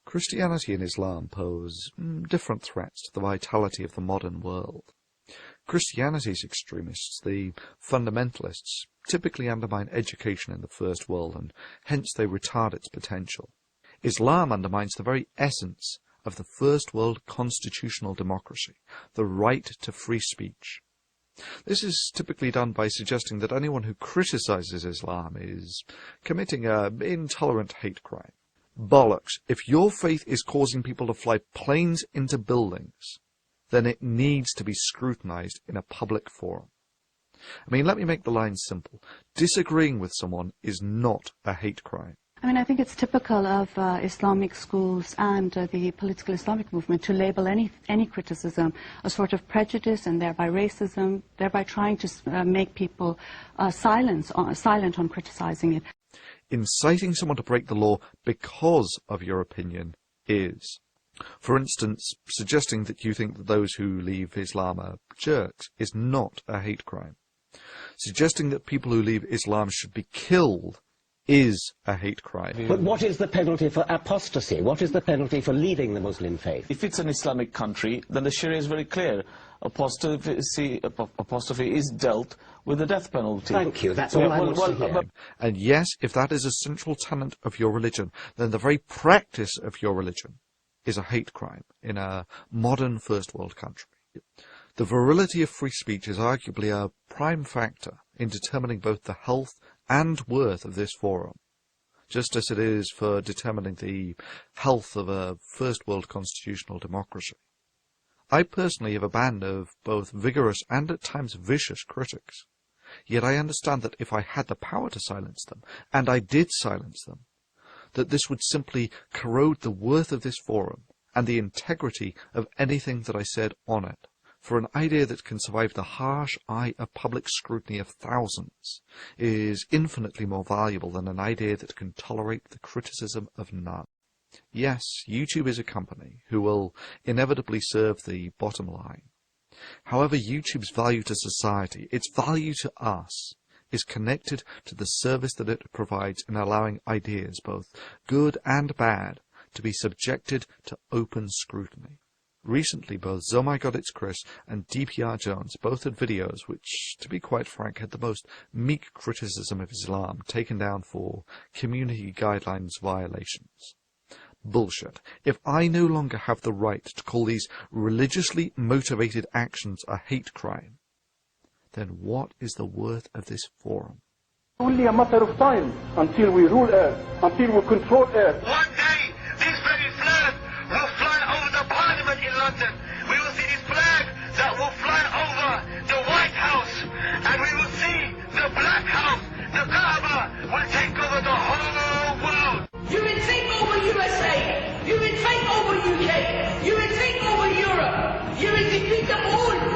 Christianity and Islam pose different threats to the vitality of the modern world. Christianity's extremists, the fundamentalists, typically undermine education in the First World and hence they retard its potential. Islam undermines the very essence of the First World constitutional democracy, the right to free speech. This is typically done by suggesting that anyone who criticizes Islam is committing an intolerant hate crime. Bollocks! If your faith is causing people to fly planes into buildings, then it needs to be scrutinized in a public forum. I mean, let me make the line simple. Disagreeing with someone is not a hate crime. I mean, I think it's typical of Islamic schools and the political Islamic movement to label any criticism a sort of prejudice and thereby racism, thereby trying to make people silent on criticizing it. Inciting someone to break the law because of your opinion is. For instance, suggesting that you think that those who leave Islam are jerks is not a hate crime. Suggesting that people who leave Islam should be killed is a hate crime. But what is the penalty for apostasy? What is the penalty for leaving the Muslim faith? If it's an Islamic country, then the Sharia is very clear. Apostasy is dealt with the death penalty. Thank you, that's all I want to hear. And yes, if that is a central tenet of your religion, then the very practice of your religion is a hate crime in a modern first world country. The virility of free speech is arguably a prime factor in determining both the health and worth of this forum, just as it is for determining the health of a first world constitutional democracy. I personally have a band of both vigorous and at times vicious critics, yet I understand that if I had the power to silence them, and I did silence them, that this would simply corrode the worth of this forum and the integrity of anything that I said on it. For an idea that can survive the harsh eye of public scrutiny of thousands is infinitely more valuable than an idea that can tolerate the criticism of none. Yes, YouTube is a company who will inevitably serve the bottom line. However, YouTube's value to society, its value to us, is connected to the service that it provides in allowing ideas, both good and bad, to be subjected to open scrutiny. Recently, both Oh My God It's Chris and DPR Jones both had videos which, to be quite frank, had the most meek criticism of Islam taken down for community guidelines violations. Bullshit. If I no longer have the right to call these religiously motivated actions a hate crime, then what is the worth of this forum? Only a matter of time until we rule Earth, until we control Earth. One day, this very flag will fly over the Parliament in London. We will see this flag that will fly over the White House, and we will see the Black House. The Kaaba will take over the whole world. You will take over USA. You will take over UK. You will take over Europe. You will defeat them all.